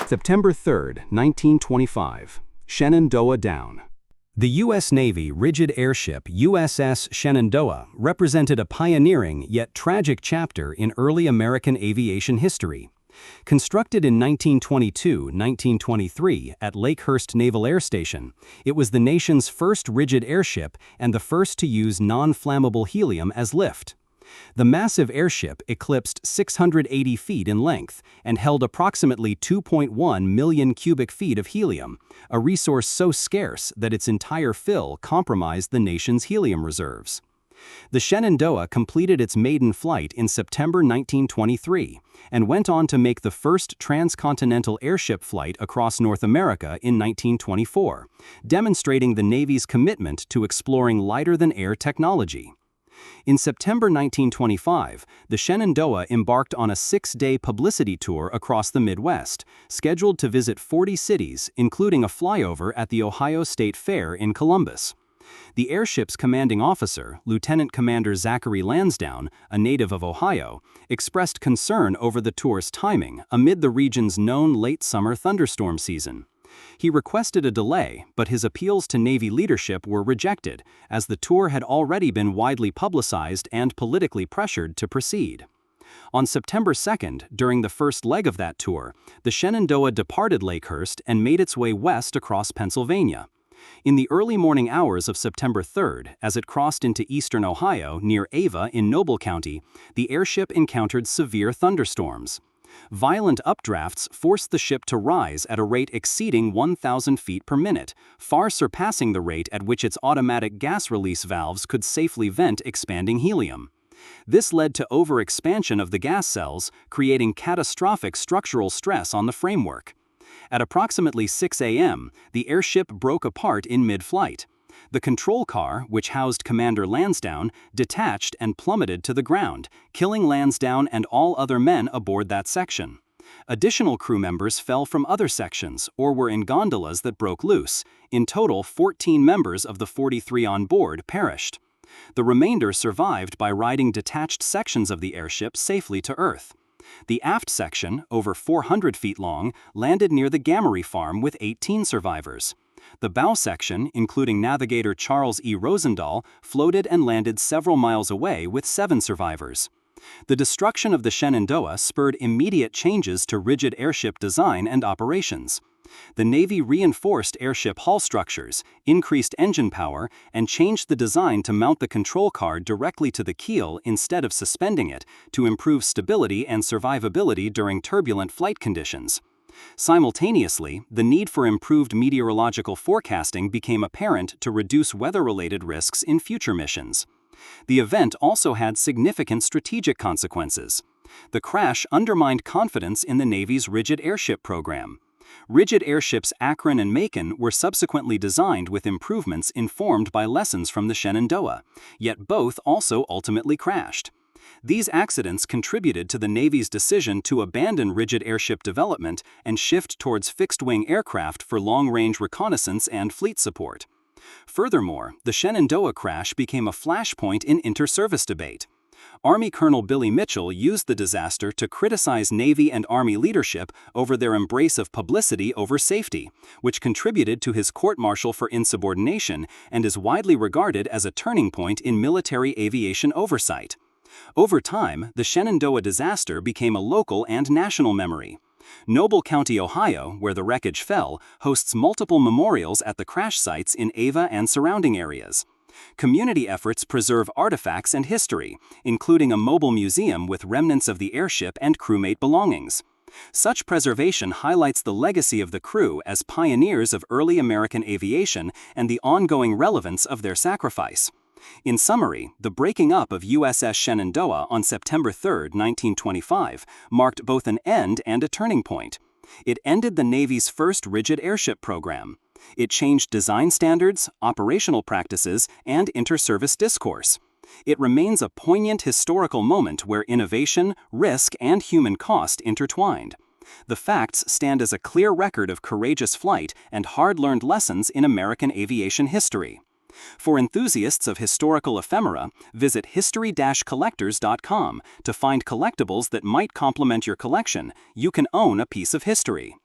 September 3, 1925. Shenandoah down. The U.S. Navy rigid airship USS Shenandoah represented a pioneering yet tragic chapter in early American aviation history. Constructed in 1922-1923 at Lakehurst Naval Air Station, it was the nation's first rigid airship and the first to use non-flammable helium as lift. The massive airship eclipsed 680 feet in length and held approximately 2.1 million cubic feet of helium, a resource so scarce that its entire fill compromised the nation's helium reserves. The Shenandoah completed its maiden flight in September 1923 and went on to make the first transcontinental airship flight across North America in 1924, demonstrating the Navy's commitment to exploring lighter-than-air technology. In September 1925, the Shenandoah embarked on a 6-day publicity tour across the Midwest, scheduled to visit 40 cities, including a flyover at the Ohio State Fair in Columbus. The airship's commanding officer, Lieutenant Commander Zachary Lansdowne, a native of Ohio, expressed concern over the tour's timing amid the region's known late summer thunderstorm season. He requested a delay, but his appeals to Navy leadership were rejected, as the tour had already been widely publicized and politically pressured to proceed. On September 2, during the first leg of that tour, the Shenandoah departed Lakehurst and made its way west across Pennsylvania. In the early morning hours of September 3, as it crossed into eastern Ohio near Ava in Noble County, the airship encountered severe thunderstorms. Violent updrafts forced the ship to rise at a rate exceeding 1,000 feet per minute, far surpassing the rate at which its automatic gas release valves could safely vent expanding helium. This led to overexpansion of the gas cells, creating catastrophic structural stress on the framework. At approximately 6 a.m., the airship broke apart in mid-flight. The control car, which housed Commander Lansdowne, detached and plummeted to the ground, killing Lansdowne and all other men aboard that section. Additional crew members fell from other sections or were in gondolas that broke loose. In total, 14 members of the 43 on board perished. The remainder survived by riding detached sections of the airship safely to Earth. The aft section, over 400 feet long, landed near the Gamery farm with 18 survivors. The bow section, including navigator Charles E. Rosendahl, floated and landed several miles away with 7 survivors. The destruction of the Shenandoah spurred immediate changes to rigid airship design and operations. The Navy reinforced airship hull structures, increased engine power, and changed the design to mount the control car directly to the keel instead of suspending it, to improve stability and survivability during turbulent flight conditions. Simultaneously, the need for improved meteorological forecasting became apparent to reduce weather-related risks in future missions. The event also had significant strategic consequences. The crash undermined confidence in the Navy's rigid airship program. Rigid airships Akron and Macon were subsequently designed with improvements informed by lessons from the Shenandoah, yet both also ultimately crashed. These accidents contributed to the Navy's decision to abandon rigid airship development and shift towards fixed-wing aircraft for long-range reconnaissance and fleet support. Furthermore, the Shenandoah crash became a flashpoint in inter-service debate. Army Colonel Billy Mitchell used the disaster to criticize Navy and Army leadership over their embrace of publicity over safety, which contributed to his court-martial for insubordination and is widely regarded as a turning point in military aviation oversight. Over time, the Shenandoah disaster became a local and national memory. Noble County, Ohio, where the wreckage fell, hosts multiple memorials at the crash sites in Ava and surrounding areas. Community efforts preserve artifacts and history, including a mobile museum with remnants of the airship and crewmate belongings. Such preservation highlights the legacy of the crew as pioneers of early American aviation and the ongoing relevance of their sacrifice. In summary, the breaking up of USS Shenandoah on September 3, 1925, marked both an end and a turning point. It ended the Navy's first rigid airship program. It changed design standards, operational practices, and inter-service discourse. It remains a poignant historical moment where innovation, risk, and human cost intertwined. The facts stand as a clear record of courageous flight and hard-learned lessons in American aviation history. For enthusiasts of historical ephemera, visit history-collectors.com to find collectibles that might complement your collection. You can own a piece of history.